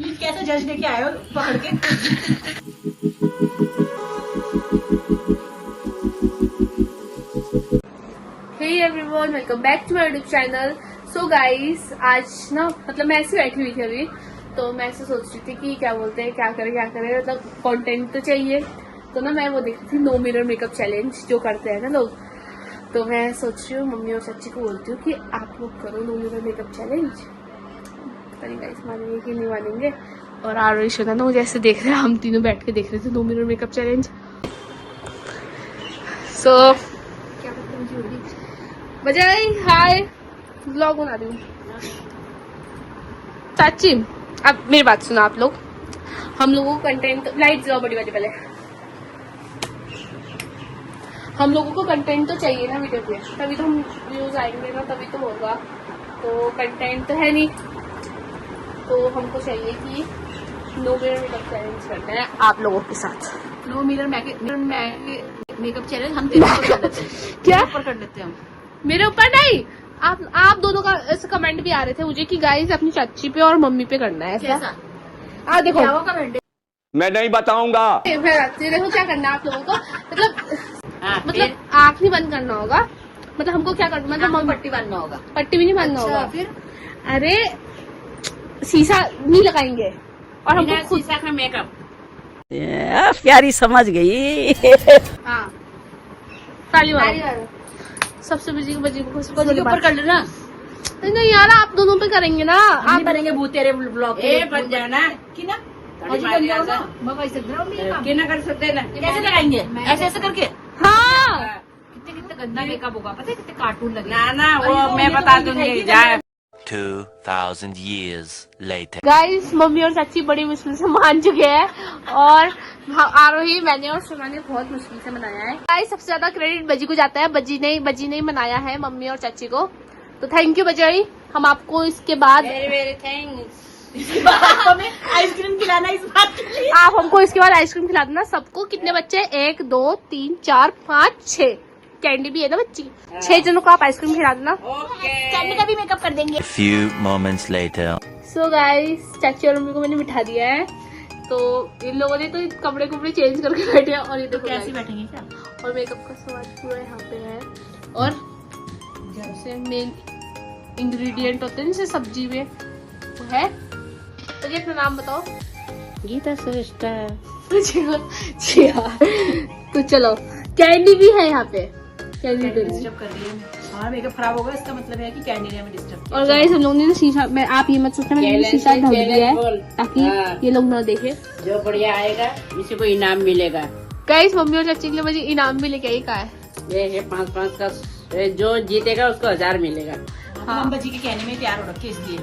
ये कैसे जज लेके आए हो पकड़ के? Hey everyone, welcome back to my YouTube channel. So guys, आज ना मतलब मैं ऐसे बैठी हुई थी अभी, तो मैं ऐसे सोच रही थी कि क्या बोलते हैं, क्या करें मतलब कंटेंट तो चाहिए। तो ना मैं वो देख रही थी नो मिरर मेकअप चैलेंज जो करते हैं ना लोग। तो मैं सोच रही हूँ मम्मी और चाची को बोलती हूँ कि आप लोग करो नो मिरर मेकअप चैलेंज। पता नहीं गाइस मानेंगे कि नहीं मानेंगे। और आरुष ना मुझे ऐसे देख रहे हैं, हम तीनों बैठ के देख रहे थे नो मिरर मेकअप चैलेंज। सो क्या बदतमीजी हो रही बजाय हाय व्लॉग बना रही हूँ। चाची अब मेरी बात सुनो आप लोग, हम लोगों को कंटेंट लाइट जलाओ बड़ी वाली पहले। हम लोगों को कंटेंट तो चाहिए ना वीडियो पे, तभी तो हम व्यूज आएंगे ना, तभी तो होगा। तो कंटेंट तो है नहीं, तो हमको चाहिए कि नो मिरर मेकअप चैलेंज करना है आप लोगों के साथ। नो मिरर मेकअप चैलेंज हम तेरे ऊपर कर लेते हैं। क्या ऊपर कर लेते हैं हम? मेरे ऊपर नहीं, आप दोनों का ऐसे कमेंट भी आ रहे थे मुझे कि गाइस अपनी चाची पे और मम्मी पे करना है ऐसा। देखो क्या वो कमेंट? मैं नहीं बताऊंगा। देखो क्या करना है आप लोगों को, मतलब आँख नहीं बंद करना होगा। मतलब हमको क्या करना, मतलब पट्टी बांधना होगा। पट्टी भी नहीं बांधना अच्छा, होगा। फिर अरे शीशा नहीं लगाएंगे और हमको खुद शीशा का मेकअप। प्यारी समझ गई। हाँ ताली मारो। सबसे बजी को ऊपर कर लेना। नहीं यार, आप दोनों पे करेंगे ना। आप करेंगे भूत तेरे ब्लॉग पे बन जाना कि ना? कर सकते ना? कैसे लगाएंगे? ऐसे ऐसे करके? हाँ कितने गंदा मेकअप होगा, पता है कितने कार्टून लगे। ना वो मैं बता दूंगी। जाए 2000 years later. गाइस, मम्मी और चाची बड़ी मुश्किल से मान चुके हैं और आरोही, मैंने और सुना ने बहुत मुश्किल से मनाया है। गाइस, सबसे ज्यादा क्रेडिट बजी को जाता है। बजी ने मनाया है मम्मी और चाची को, तो थैंक यू बजाई। हम आपको इसके बाद वेरी थैंक्स। आइसक्रीम खिलाना इस बात के लिए। आप हमको इसके बाद आइसक्रीम खिला देना सबको। कितने बच्चे? 1 2 3 4 5 6 कैंडी भी है ना बच्ची। 6 जनों को आप आइसक्रीम खिला देना। कैंडी का भी मेकअप कर देंगे। Few moments later. So guys, चाची और मम्मी को मैंने बिठा दिया है, तो इन लोगों ने तो कपड़े चेंज करके बैठे हैं। और ये देखो कैसे बैठेंगे क्या? और मेकअप का सामान पूरा यहाँ पे है। और जैसे मेन इंग्रेडिएंट होते हैं जैसे सब्जी में वो है। तो ये अपना नाम बताओ। गीता श्रेष्ठा। जी हाँ। तो चलो, कैंडी भी है यहाँ पे। कैंडी डिस्टर्ब कर रही है। हमारा मेकअप खराब होगा, इसका मतलब है कि कैंडी ने हमें डिस्टर्ब किया। और गाइस, हम लोगों ने शीशा, मैं आप ये मत सोचना मैंने शीशा ढक दिया है ताकि ये लोग ना देखे। जो बढ़िया आएगा इसी को इनाम मिलेगा। गाइस, मम्मी और चाची के लिए मुझे इनाम भी लेके आई। का है ये है 5-5 का, जो जीतेगा उसको 1000 मिलेगा। हम बच्ची के कहने में तैयार हो रखे इसलिए।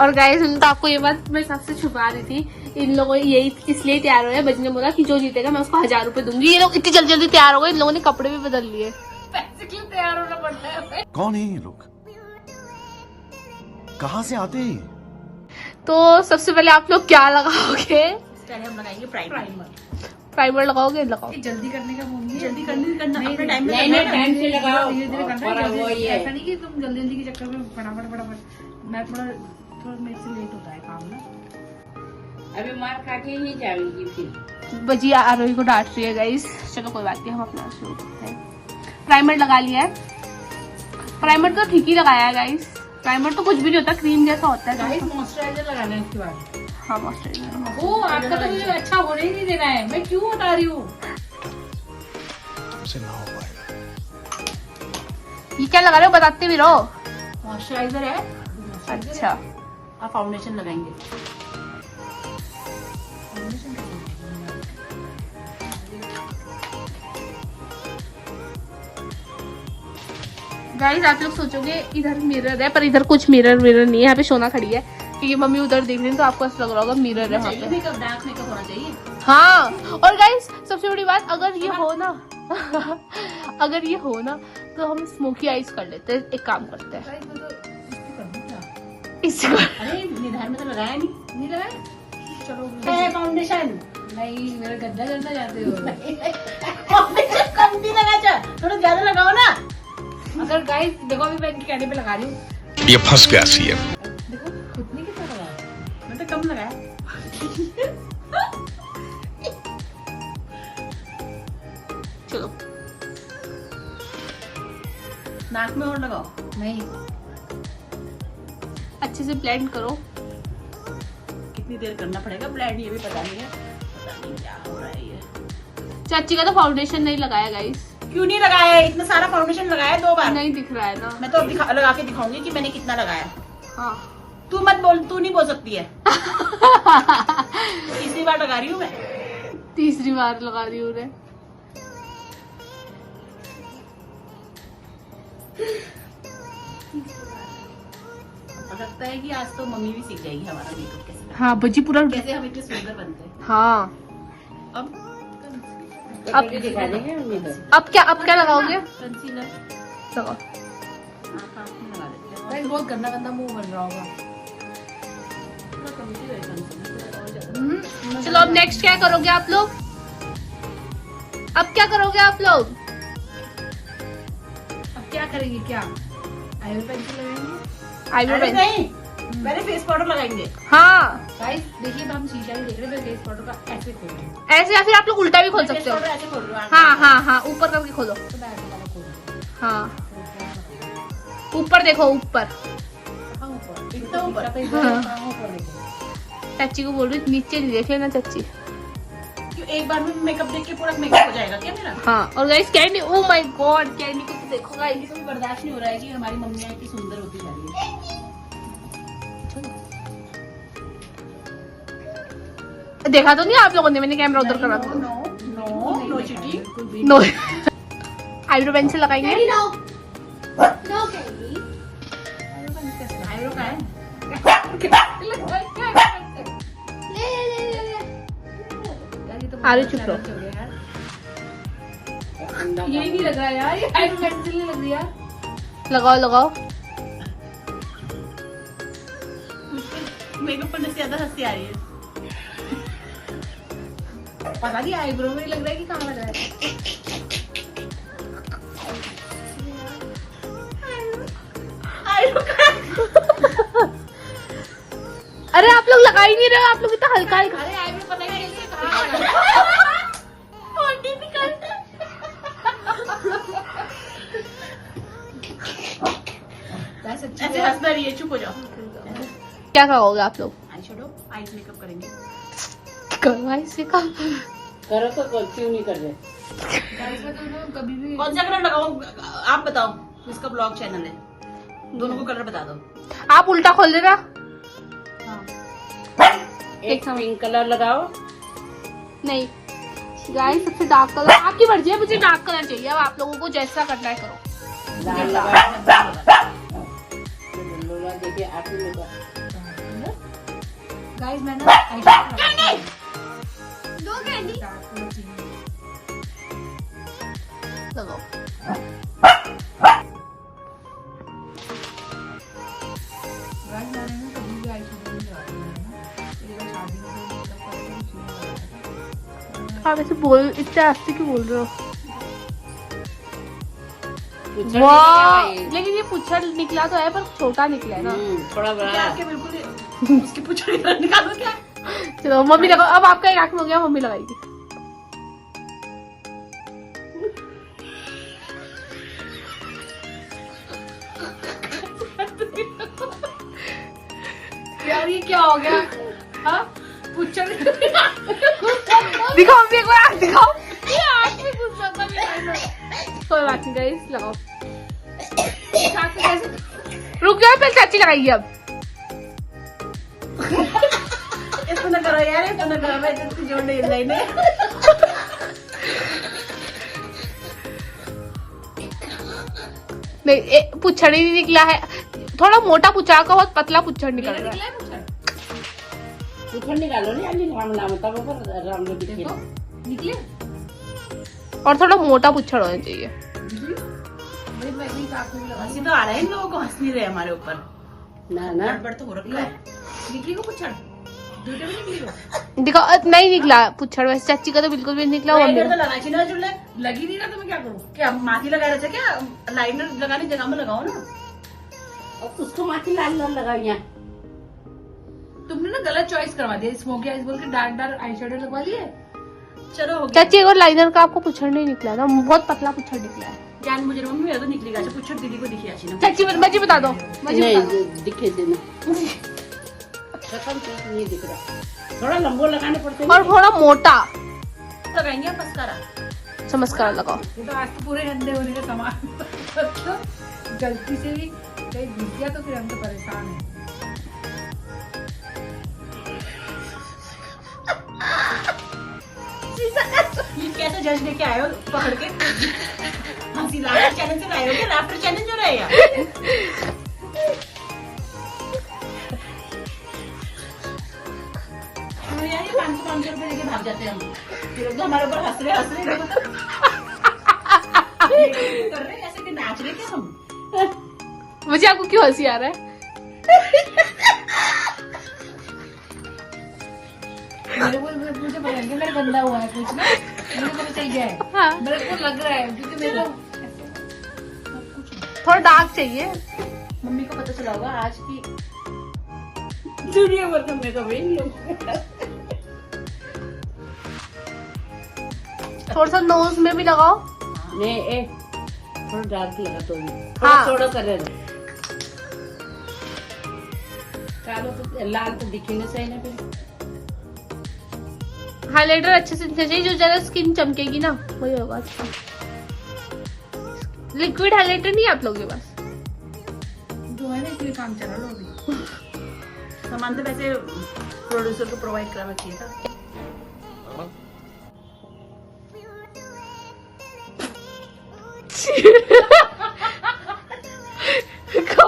और गाइस, तो आपको ये बात मैं सबसे छुपा रही थी। इन लोगों यही इसलिए तैयार हुए, बजी ने बोला कि जो जीतेगा मैं उसको 1000 रुपए दूंगी। ये लोग इतनी जल्दी तैयार हो गए, इन लोगों ने कपड़े भी बदल लिए। पैसे के लिए तैयार होना पड़ता है। कौन है ये लोग? कहाँ से आते हैं? तो सबसे पहले आप लोग क्या लगाओगे? पहले हम लगाएंगे प्राइमर लगाओगे? लगाओ। जल्दी करने का मूड नहीं, जल्दी करना अपने टाइम में। नहीं टाइम से लगाओ। धीरे-धीरे करना और है। वो ये ऐसा नहीं कि तुम जल्दी के चक्कर में फटाफट। मैं थोड़ा मेरे से लेट होता है काम ना। अभी मार खा के ही जाएंगी फिर। बजी आरोही को डांट रही है गाइस। चलो कोई बात नहीं, हम अपना शुरू करते हैं। प्राइमर लगा लिया है। प्राइमर तो ठीक ही लगाया है गाइस। प्राइमर तो कुछ भी नहीं होता, क्रीम जैसा होता है। गाइस, मॉइस्चराइजर लगाना है इसके बाद। हाँ, मॉइस्चराइजर। ओ, आपका तो मुझे अच्छा होने ही नहीं देना है। मैं क्यों बता रही हूँ? हमसे ना हो पाएगा। ये क्या लगा रहे हो, बताते भी रहो। मॉइस्चराइजर है। अच्छा, आप फाउंडेशन लगाएंगे। गाइस, आप लोग सोचोगे इधर मिरर है, पर इधर कुछ मिरर नहीं है। यहाँ पे सोना खड़ी है क्योंकि मम्मी उधर देख रही है, तो आपको ऐसा लग रहा होगा मिरर है वहाँ पे। मेकअप डार्क मेकअप होना चाहिए। हाँ, और गाइस सबसे बड़ी बात, अगर ये हो ना अगर ये हो ना तो हम स्मोकी आइज कर लेते हैं। एक काम करते हैं, इसको अरे निधार में तो लगाया नहीं लगाया। चलो फाउंडेशन नहीं, मेरा गद्दा करना चाहते हो। फाउंडेशन कम भी लगा, थोड़ा ज्यादा लगाओ ना। अगर गाइस देखो, अभी मैं इनकी कैंडी पे लगा रही हूँ। ये फंस गया सीएम। देखो खुद ने कितना लगाया, मैं तो कम लगाया। नाक में और लगाओ। नहीं, अच्छे से ब्लेंड करो। कितनी देर करना पड़ेगा ब्लेंड ये भी पता नहीं है, पता नहीं क्या हो रहा है ये। चाची का तो फाउंडेशन नहीं लगाया गाइस। क्यों नहीं लगाया है? इतना सारा फाउंडेशन लगाया 2 बार। नहीं दिख रहा है ना। मैं तो अब लगा के दिखाऊंगी कि मैंने कितना लगाया। हाँ तू मत बोल, तू नहीं बोल सकती है। तीसरी बार लगा रही हूँ मैं। तीसरी बार लगा रही हूँ। लगता है कि आज तो मम्मी भी सीख जाएगी हमारा मेकअप कैसे, हाँ बजी पूरा। कैसे हम इतने सुंदर बनते हैं। हाँ अब दिखा देंगे मम्मी तो। अब क्या लगाओगे? कंसीलर लगाओ। लगा देते हैं। बहुत गंदा गंदा मुंह बन रहा होगा। चलो अब नेक्स्ट क्या करोगे आप लोग? अब क्या करोगे आप लोग? अब क्या करेंगे? क्या आईब्रो पेंसिल लगाएंगे? आईब्रो अरे पेन। नहीं, पहले फेस पाउडर लगाएंगे। हाँ गाइस देखिए, हम शीशा भी देख रहे हैं। फेस पाउडर का ऐसे खोलो, ऐसे, या फिर आप लोग उल्टा भी खोल फेस सकते हो। पाउडर ऐसे खोल रहे हो। हाँ हाँ हाँ, ऊपर करके खोलो। तो मैं ऐसे वाला खोल रही हूँ। हाँ ऊपर देखो, ऊपर। कहाँ ऊपर? इतना ऊपर? हाँ। कहाँ ऊपर देखो? चाची को बोल रही नीचे नहीं देख लेना चाची। क्यों एक बार में मेकअप देख के पूरा मेकअप हो जाएगा क्या मेरा? हाँ और guys candy, oh my God, candy को तो देखो गाइस। इनको भी बर्दाश्त नहीं हो रहा है कि हमारी मम्मी इतनी सुंदर होती जा रही है। देखा तो नहीं आप लोगों ने? मैंने कैमरा उधर करा था। No no no cheating. No. Eyebrow pencil लगाएंगे। आईब्रो का है? अरे चुप रहो। ये नहीं लग रहा यार, ये आईब्रो पेंसिल नहीं लग रही यार। लगाओ लगाओ। मेकअप करने से ज्यादा हंसी आ रही है। पता नहीं आईब्रो में लग रहा है कि कहाँ लग रहा है। अरे आप लोग लगा ही नहीं रहे हो, आप लोग इतना हल्का हल्का। अरे आईब्रो पता नहीं कैसे कहाँ ऐसे हंसना रही है, चुप हो जाओ। क्या करोगे आप लोग? आई शैडो, आईज मेकअप करेंगे। करो ऐसे का। करो तो क्यों नहीं कर रहे? कभी भी कौन सा कलर लगाऊं आप बताओ? इसका ब्लॉग चैनल है, दोनों को कलर बता दो। आप उल्टा खोल देना। एक पिंक कलर लगाओ। नहीं गाइस, सबसे डार्क कलर आपकी मर्जी है। मुझे डार्क कलर चाहिए। अब आप लोगों को जैसा करना है करो। लाल लगाओ। देखिए आप ही लोग गाइस मैंने आईशैडो दो कैंडी लगाओ। आप ऐसे बोल, इतने आस्ते क्यों बोल रहे हो? वाह, लेकिन ये पुच्छर निकला तो है पर छोटा निकला है ना। थोड़ा बड़ा। आके बिल्कुल उसकी पुछड़ी निकालो क्या? चलो मम्मी लगाओ। अब आपका एक आंख में हो गया, मम्मी लगाएगी। यार ये क्या हो गया? हाँ पुच्छड़ दिखाओ मम्मी, एक बार आंख दिखाओ। ये आंख में घुस जाता है। कोई बात नहीं गाइस, लगाओ। रुक जाओ, पहले चाची लगाएगी अब। इसको ना करो यार, इसको ना करो। मैं इसको जोड़ नहीं लाइने। नहीं पुच्छड़ ही नहीं निकला है। थोड़ा मोटा पुच्छड़ का, बहुत पतला पुच्छड़ निकल रहा है। पुच्छड़ निकालो नहीं अभी राम दिखे। निकले और थोड़ा मोटा पुच्छड़ होना चाहिए। हंसी तो आ रहा है इन लोगों को, हंस नहीं रहे हमारे ऊपर। ना ना गड़बड़ तो हो रखा है। निकली को पुच्छड़, दूसरे भी निकली को। दिखाओ। नहीं निकला पुच्छड़ वैसे। चाची का तो बिल्कुल भी नहीं निकला। लाइनर तो लगाई ना, जो लग ही नहीं रहा तो मैं क्या करूँ? क्या माथी लगा रहे थे क्या? लाइनर लगाने जगह में लगाओ ना। और उसको माथी लाल लाल लगाओ यहाँ। तुमने ना गलत चॉइस करवा दिया। स्मोकी आईज बोल के डार्क डार्क आई शेडो लगवा दिए। चलो हो गया। चाची एक और लाइनर का आपको पुच्छड़ नहीं निकला ना, बहुत पतला पुच्छड़ निकला है। जान मुझे मम्मी मेरा तो निकलेगा। अच्छा पूछो दीदी को दिखी अच्छी ना। चाची मजी बता दो, मजी बता दो। नहीं दिखे देना। कसम से नहीं दिख रहा, थोड़ा लंबो लगाने पड़ते हैं। और थोड़ा मोटा लगाएंगे आप मस्कारा। चमत्कार लगाओ। ये तो आज तो पूरे गंदे होने का सामान तो गलती से भी कहीं दिख गया तो फिर हम तो परेशान हैं। ये कैसे जज लेके आए हो पकड़ के? हंसी लाफ्टर चैलेंज से लाए हो क्या? लाफ्टर चैलेंज हो रहा है यार। तो यार ये 500 रुपए लेके भाग जाते हैं हम, फिर तो हमारे ऊपर हंस रहे देखो तो। कर रहे ऐसे कि नाच रहे क्या हम? मुझे आपको क्यों हंसी आ रहा है? मुझे पता नहीं मेरा गंदा हुआ है कुछ ना, मुझे पता चल गया है। हाँ। मेरे को लग रहा है क्योंकि मेरे को थोड़ा डार्क चाहिए। मम्मी को पता चला होगा आज की दुनिया भर का मेकअप है इन लोगों का। थोड़ा सा नोज में भी लगाओ। नहीं थोड़ा डार्क लगा तो भी। हाँ। थोड़ा कलर कालो तो लाल तो दिखे नहीं सही ना फिर। हाइलाइटर अच्छे से चाहिए जो ज्यादा स्किन चमकेगी ना, वही होगा अच्छा। लिक्विड हाइलाइटर नहीं है आप लोगों के पास? जो है ना इसलिए काम चला लो अभी। सामान तो वैसे प्रोड्यूसर को प्रोवाइड करना चाहिए था।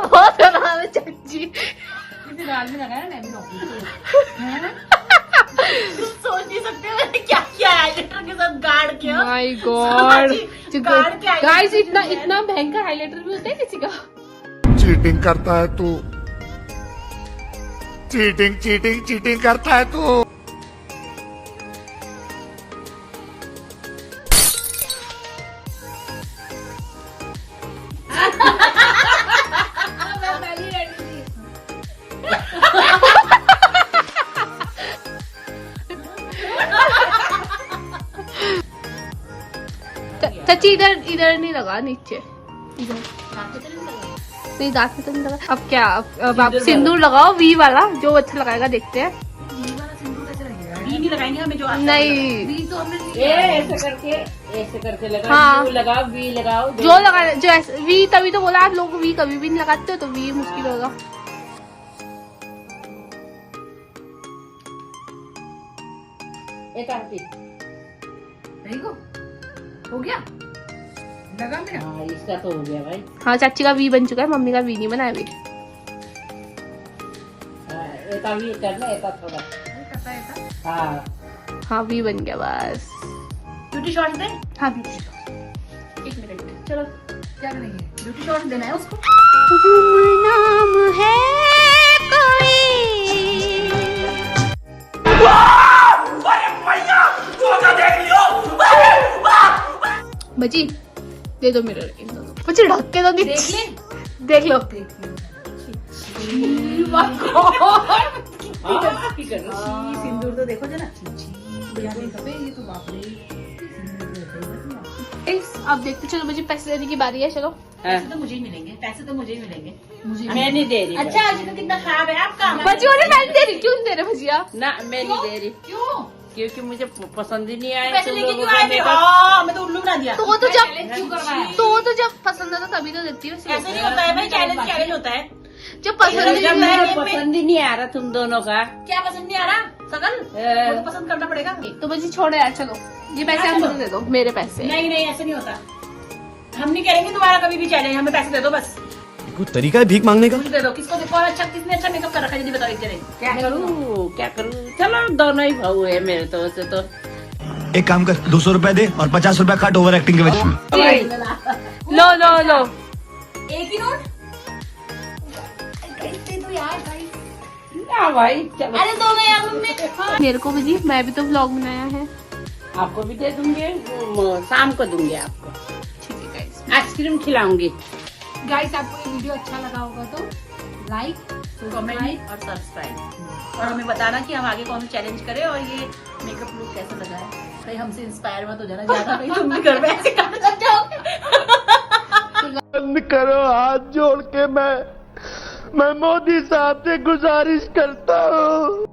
बहुत आराम है चाची। इसे दाल में लगाया मैं भी नौकरी सोच नहीं सकते मैंने क्या किया हाइलाइटर के साथ गाड़ किया। माय गॉड गाड़ के गाइस, इतना भयंकर हाइलाइटर भी होता है किसी का? चीटिंग करता है तू, चीटिंग चीटिंग चीटिंग करता है तू। चाची इधर नहीं लगा, नीचे इधर नहीं, दांत में तो नहीं लगा। अब क्या, अब आप सिंदूर लगाओ वी वाला, जो अच्छा लगाएगा देखते हैं। वी नहीं लगाएंगे हमें जो आता है। नहीं वी तो हमने ऐसे करके लगाओ। हाँ। यू लगाओ वी लगाओ जो लगा जो ऐसे वी, तभी तो बोला आप लोग वी कभी भी नहीं लगाते हो, तो वी मुश्किल होगा। एक आरती। देखो हो गया लगा मेरा। हाँ इसका तो हो गया भाई। हाँ चाची का वी बन चुका है, मम्मी का वी नहीं बना है अभी। एक वी करना, एक थोड़ा। करता है ऐसा। हाँ हाँ वी बन गया बस। ब्यूटी शॉट दे। हाँ ब्यूटी एक मिनट चलो क्या करेंगे? ब्यूटी शॉट देना है उसको। नाम है कोई। बची दे दो मिरर, बची ढक के तो देख ले देख लो। सिंदूर तो देखो जना। ये तो बाप रे। अब देखते चलो, मुझे पैसे देने की बारी है। चलो पैसे तो मुझे ही मिलेंगे, पैसे तो मुझे ही मिलेंगे। मैं नहीं दे रही। अच्छा आज तो कितना खराब है आपका। भजिया वाले मैं नहीं दे रही, क्यों नहीं दे रहे भजिया? ना मैं नहीं दे रही, क्यों? क्योंकि मुझे पसंद ही नहीं आया। पैसे तुम लेके लोगों क्यों का आए थे? makeup। हाँ, मैं तो उल्लू बना दिया। तो वो तो जब पसंद आता तभी तो देती हूँ। ऐसे नहीं होता है भाई, चैलेंज होता है। जब पसंद जब नहीं मेरे पसंद ही नहीं आ रहा तुम दोनों का। क्या पसंद नहीं आ रहा? सकल वो तो पसंद करना पड़ेगा। तो बजी छोड़ो यार, चलो ये पैसे हम मुझे दे दो, मेरे पैसे। नहीं नहीं ऐसे नहीं होता, हम नहीं करेंगे तुम्हारा कभी भी चैलेंज। हमें पैसे दे दो बस, कोई तरीका है भीख मांगने का? मुझे दे दो। किसने अच्छा मेकअप कर रखा है जल्दी बताओ एक जने। क्या करूँ? चलो दोनों ही भाऊ है मेरे तो वैसे तो। एक काम कर, 200 रुपए दे और 50 रुपए काट ओवर एक्टिंग के वजह में। लो लो लो, एक ही नोट तो यार भाई। ना भाई चलो, अरे दो गए यार तुमने। मेरे को भी, मैं भी तो व्लॉग बनाया है। आपको भी दे दूंगे, शाम को दूंगे आपको। ठीक है गाइस। आइसक्रीम खिलाऊंगी। गाइस आपको ये वीडियो अच्छा लगा होगा तो लाइक, कमेंट और सब्सक्राइब, और हमें बताना कि हम आगे कौन सा चैलेंज करें और ये मेकअप लुक कैसा लगा है। कहीं हमसे इंस्पायर मत हो जाना ज्यादा, कहीं तुम भी घर में ऐसे करना जाओगे। करो, हाथ जोड़ के मैं मोदी साहब से गुजारिश करता हूँ।